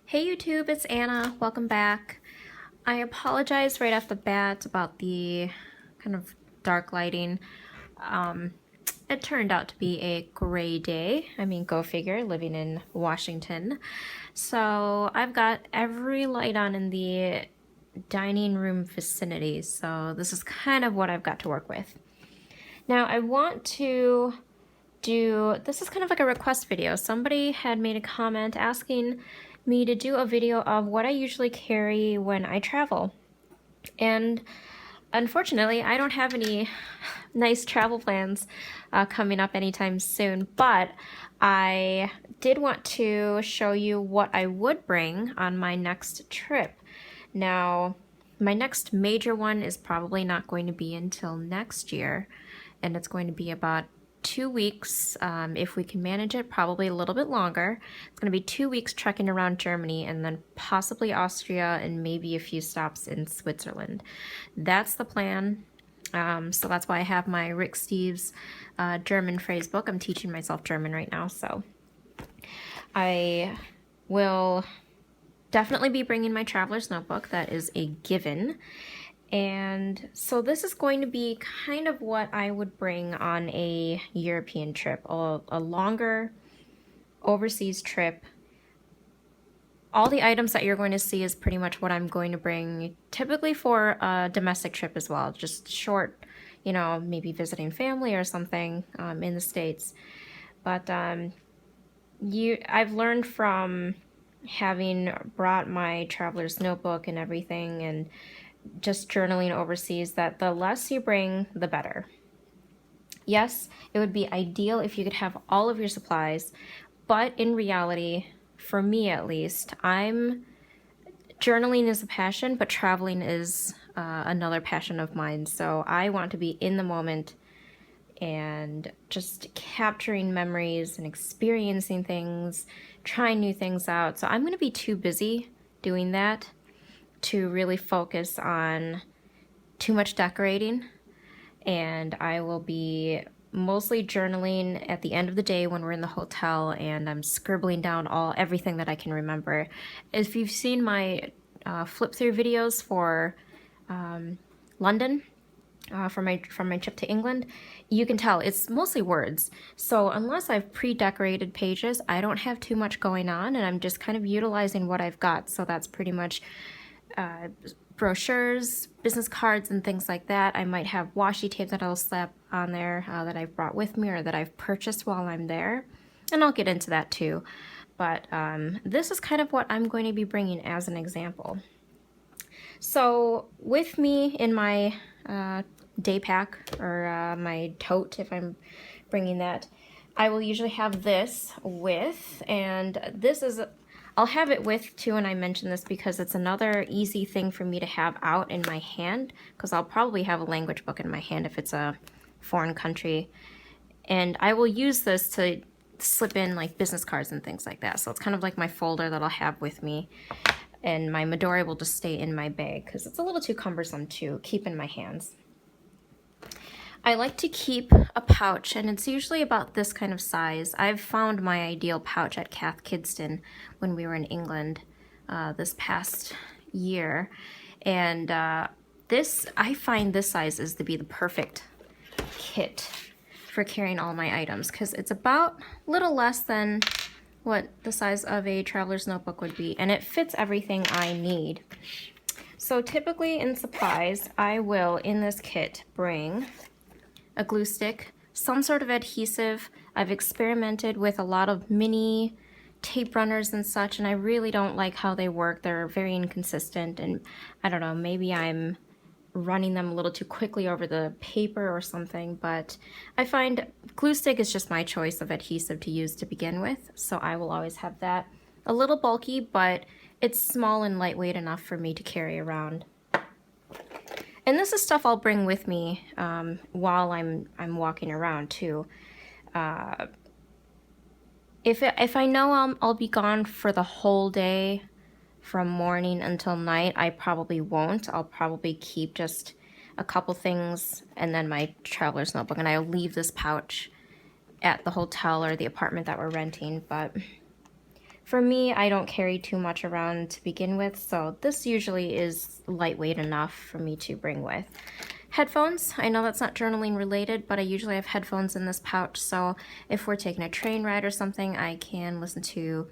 Hey YouTube, it's Anna. Welcome back. I apologize right off the bat about the kind of dark lighting. Um, it turned out to be a gray day. I mean, go figure, living in Washington. So I've got every light on in the dining room vicinity. So this is kind of what I've got to work with. Now I want to this is kind of like a request video. Somebody had made a comment asking me to do a video of what I usually carry when I travel. And unfortunately, I don't have any nice travel plans coming up anytime soon, but I did want to show you what I would bring on my next trip. Now, my next major one is probably not going to be until next year, and it's going to be about 2 weeks, if we can manage it, probably a little bit longer. It's going to be 2 weeks trekking around Germany and then possibly Austria and maybe a few stops in Switzerland. That's the plan. So that's why I have my Rick Steves German phrase book. I'm teaching myself German right now, so I will definitely be bringing my traveler's notebook. That is a given. And so this is going to be kind of what I would bring on a European trip, a longer overseas trip. All the items that you're going to see is pretty much what I'm going to bring, typically for a domestic trip as well, just short, you know, maybe visiting family or something in the States. But I've learned from having brought my traveler's notebook and everything and just journaling overseas that the less you bring, the better. Yes, it would be ideal if you could have all of your supplies, but in reality, for me at least, journaling is a passion, but traveling is another passion of mine. So I want to be in the moment and just capturing memories and experiencing things, trying new things out. So I'm going to be too busy doing that to really focus on too much decorating, and I will be mostly journaling at the end of the day when we're in the hotel, and I'm scribbling down everything that I can remember. If you've seen my flip through videos for London, from my trip to England, you can tell it's mostly words. So unless I've pre-decorated pages, I don't have too much going on, and I'm just kind of utilizing what I've got. So that's pretty much brochures, business cards, and things like that. I might have washi tape that I'll slap on there that I've brought with me or that I've purchased while I'm there, and I'll get into that too. But this is kind of what I'm going to be bringing as an example. So with me in my day pack, or my tote if I'm bringing that, I will usually have this with, and this is I'll have it with too, and I mention this because it's another easy thing for me to have out in my hand, because I'll probably have a language book in my hand if it's a foreign country, and I will use this to slip in like business cards and things like that. So it's kind of like my folder that I'll have with me, and my Midori will just stay in my bag because it's a little too cumbersome to keep in my hands. I like to keep a pouch, and it's usually about this kind of size. I've found my ideal pouch at Cath Kidston when we were in England this past year, and I find this size is to be the perfect kit for carrying all my items, because it's about a little less than what the size of a traveler's notebook would be, and it fits everything I need. So typically in supplies, I will, in this kit, bring a glue stick, some sort of adhesive. I've experimented with a lot of mini tape runners and such, and I really don't like how they work. They're very inconsistent, and I don't know, maybe I'm running them a little too quickly over the paper or something, but I find glue stick is just my choice of adhesive to use to begin with, so I will always have that. A little bulky, but it's small and lightweight enough for me to carry around. And this is stuff I'll bring with me while I'm walking around too. If I know I'll be gone for the whole day, from morning until night, I probably won't. I'll probably keep just a couple things and then my traveler's notebook, and I'll leave this pouch at the hotel or the apartment that we're renting. But For me, I don't carry too much around to begin with, so this usually is lightweight enough for me to bring with. Headphones, I know that's not journaling related, but I usually have headphones in this pouch, so if we're taking a train ride or something, I can listen to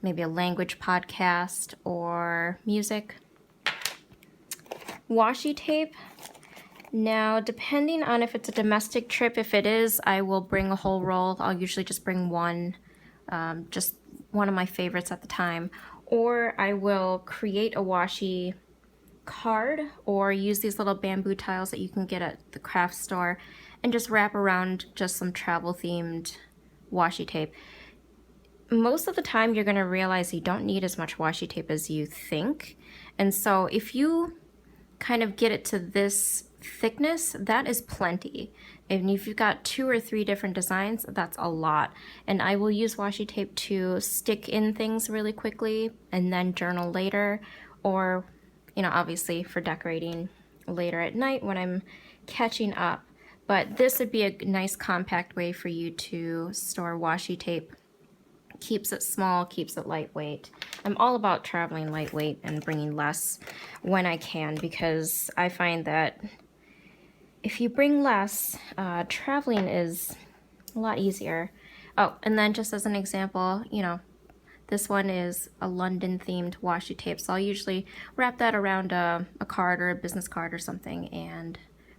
maybe a language podcast or music. Washi tape. Now, depending on if it's a domestic trip, if it is, I will bring a whole roll. I'll usually just bring one, just one of my favorites at the time. Or I will create a washi card or use these little bamboo tiles that you can get at the craft store and just wrap around just some travel themed washi tape. Most of the time you're going to realize you don't need as much washi tape as you think. And so if you kind of get it to this thickness, that is plenty. And if you've got 2 or 3 different designs, that's a lot. And I will use washi tape to stick in things really quickly and then journal later, or, you know, obviously for decorating later at night when I'm catching up. But this would be a nice compact way for you to store washi tape. Keeps it small, keeps it lightweight. I'm all about traveling lightweight and bringing less when I can, because I find that if you bring less, traveling is a lot easier. Oh, and then just as an example, you know, this one is a London themed washi tape, so I'll usually wrap that around a card or a business card or something and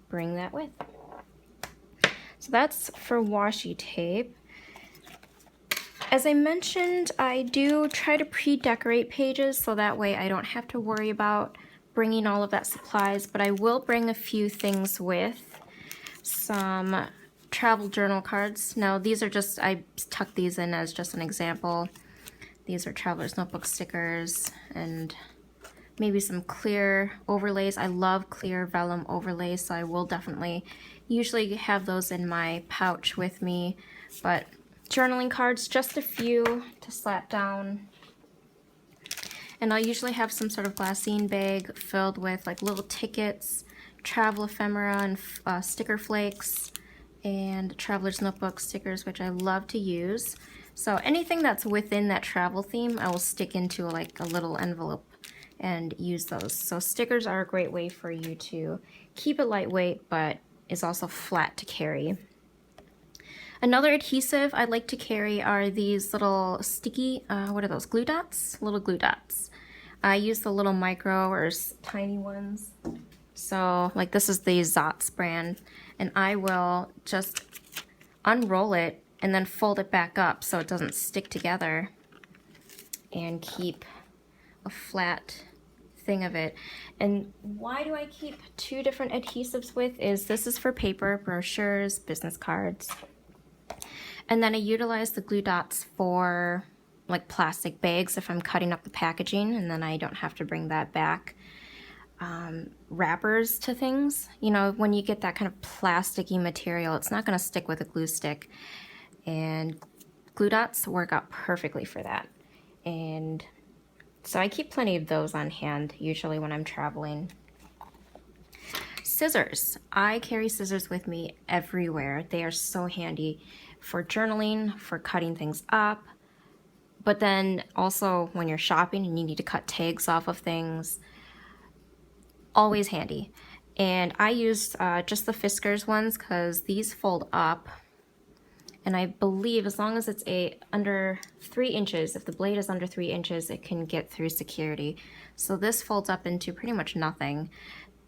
bring that with. So that's for washi tape. As I mentioned, I do try to pre-decorate pages so that way I don't have to worry about bringing all of that supplies, but I will bring a few things with. Some travel journal cards. Now these are just, I tucked these in as just an example. These are traveler's notebook stickers and maybe some clear overlays. I love clear vellum overlays, so I will definitely usually have those in my pouch with me, but journaling cards, just a few to slap down. And I'll usually have some sort of glassine bag filled with like little tickets, travel ephemera, and sticker flakes, and traveler's notebook stickers, which I love to use. So anything that's within that travel theme, I will stick into like a little envelope and use those. So stickers are a great way for you to keep it lightweight, but is also flat to carry. Another adhesive I like to carry are these little sticky, what are those, glue dots? Little glue dots. I use the little micro or tiny ones. So like this is the Zotz brand, and I will just unroll it and then fold it back up so it doesn't stick together and keep a flat thing of it. And why do I keep 2 different adhesives with is this is for paper, brochures, business cards. And then I utilize the glue dots for like plastic bags if I'm cutting up the packaging, and then I don't have to bring that back. Wrappers to things, you know, when you get that kind of plasticky material, it's not going to stick with a glue stick, and glue dots work out perfectly for that. And so I keep plenty of those on hand usually when I'm traveling. Scissors. I carry scissors with me everywhere. They are so handy for journaling, for cutting things up, but then also when you're shopping and you need to cut tags off of things. Always handy. And I use just the Fiskars ones because these fold up, and I believe as long as it's under 3 inches, if the blade is under 3 inches, it can get through security. So this folds up into pretty much nothing.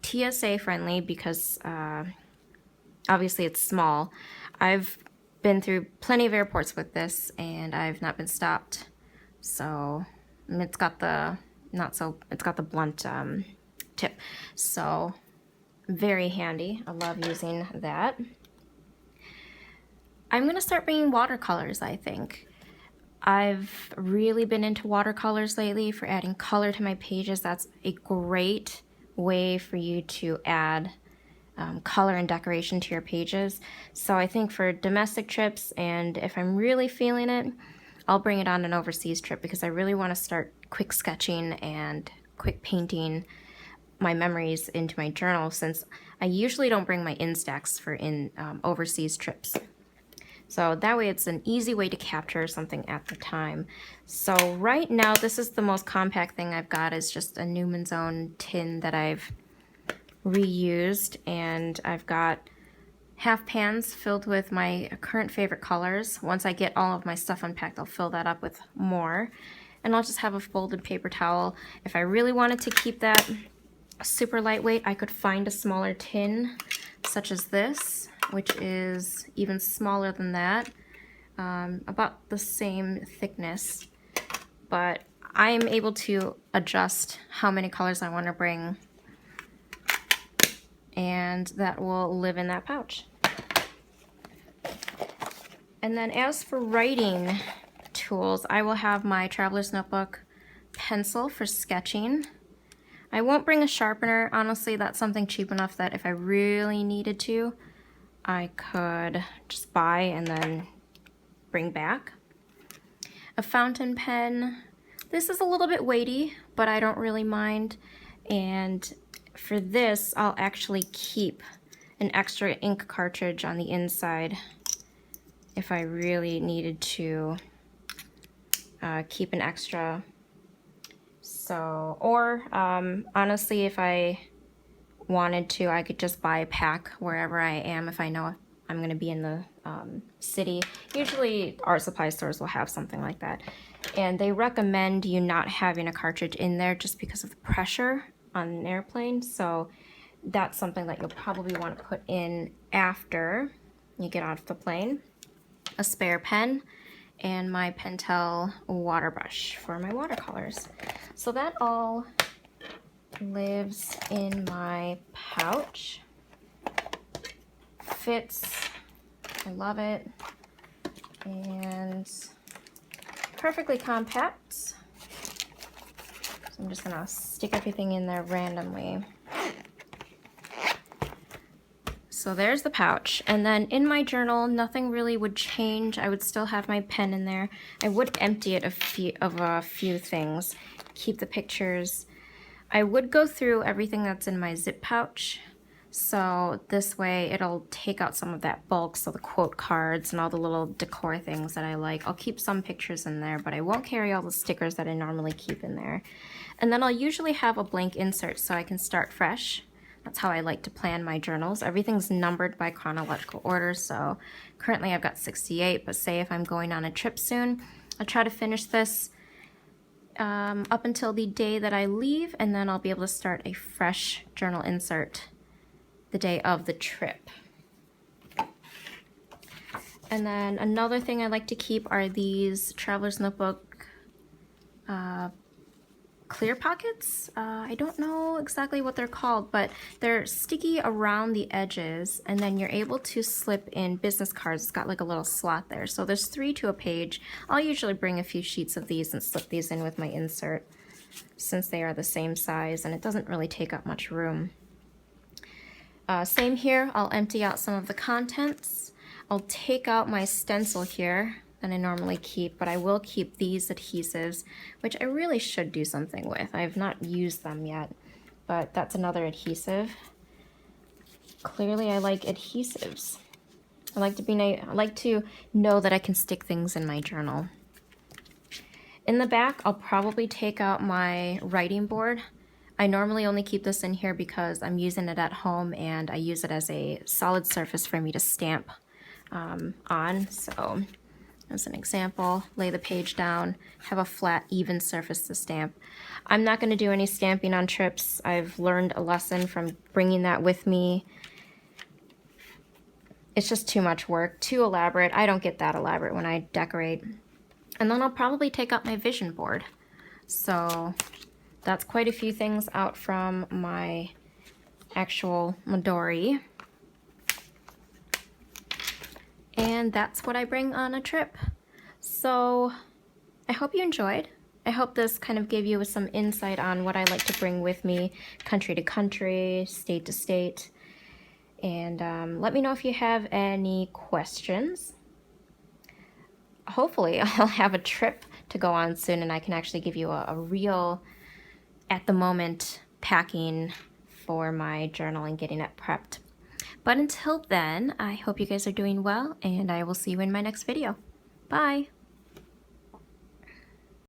TSA friendly because obviously it's small. I've been through plenty of airports with this and I've not been stopped. So it's got the it's got the blunt tip. So very handy. I love using that. I'm gonna start bringing watercolors, I think. I've really been into watercolors lately for adding color to my pages. That's a great way for you to add color and decoration to your pages. So I think for domestic trips, and if I'm really feeling it, I'll bring it on an overseas trip because I really want to start quick sketching and quick painting my memories into my journal, since I usually don't bring my Instax for overseas trips. So that way it's an easy way to capture something at the time. So right now, this is the most compact thing I've got, is just a Newman's Own tin that I've reused, and I've got half pans filled with my current favorite colors. Once I get all of my stuff unpacked, I'll fill that up with more. And I'll just have a folded paper towel. If I really wanted to keep that super lightweight, I could find a smaller tin, such as this, which is even smaller than that, about the same thickness. But I am able to adjust how many colors I want to bring, and that will live in that pouch. And then as for writing tools, I will have my Traveler's Notebook pencil for sketching. I won't bring a sharpener. Honestly, that's something cheap enough that if I really needed to, I could just buy and then bring back. A fountain pen. This is a little bit weighty, but I don't really mind. And for this, I'll actually keep an extra ink cartridge on the inside if I really needed to keep an extra. So, or honestly, if I wanted to, I could just buy a pack wherever I am if I know I'm going to be in the city. Usually art supply stores will have something like that. And they recommend you not having a cartridge in there just because of the pressure on an airplane. So that's something that you'll probably want to put in after you get off the plane. A spare pen, and my Pentel water brush for my watercolors. So that all lives in my pouch. Fits, I love it, and perfectly compact. So I'm just gonna stick everything in there randomly. So there's the pouch, and then in my journal, nothing really would change. I would still have my pen in there. I would empty it of a few things, keep the pictures. I would go through everything that's in my zip pouch, so this way it'll take out some of that bulk, so the quote cards and all the little decor things that I like. I'll keep some pictures in there, but I won't carry all the stickers that I normally keep in there. And then I'll usually have a blank insert so I can start fresh. That's how I like to plan my journals. Everything's numbered by chronological order, so currently I've got 68, but say if I'm going on a trip soon, I'll try to finish this up until the day that I leave, and then I'll be able to start a fresh journal insert the day of the trip. And then another thing I like to keep are these Traveler's Notebook clear pockets. I don't know exactly what they're called, but they're sticky around the edges, and then you're able to slip in business cards. It's got like a little slot there. So there's 3 to a page. I'll usually bring a few sheets of these and slip these in with my insert, since they are the same size and it doesn't really take up much room. Same here, I'll empty out some of the contents. I'll take out my stencil here than I normally keep, but I will keep these adhesives, which I really should do something with. I have not used them yet, but that's another adhesive. Clearly I like adhesives. I like to know that I can stick things in my journal. In the back, I'll probably take out my writing board. I normally only keep this in here because I'm using it at home and I use it as a solid surface for me to stamp on. So as an example, lay the page down, have a flat, even surface to stamp. I'm not going to do any stamping on trips. I've learned a lesson from bringing that with me. It's just too much work, too elaborate. I don't get that elaborate when I decorate. And then I'll probably take out my vision board. So that's quite a few things out from my actual Midori. And that's what I bring on a trip. So I hope you enjoyed. I hope this kind of gave you some insight on what I like to bring with me, country to country, state to state. And let me know if you have any questions. Hopefully I'll have a trip to go on soon and I can actually give you a real, at the moment, packing for my journal and getting it prepped. But until then, I hope you guys are doing well, and I will see you in my next video. Bye!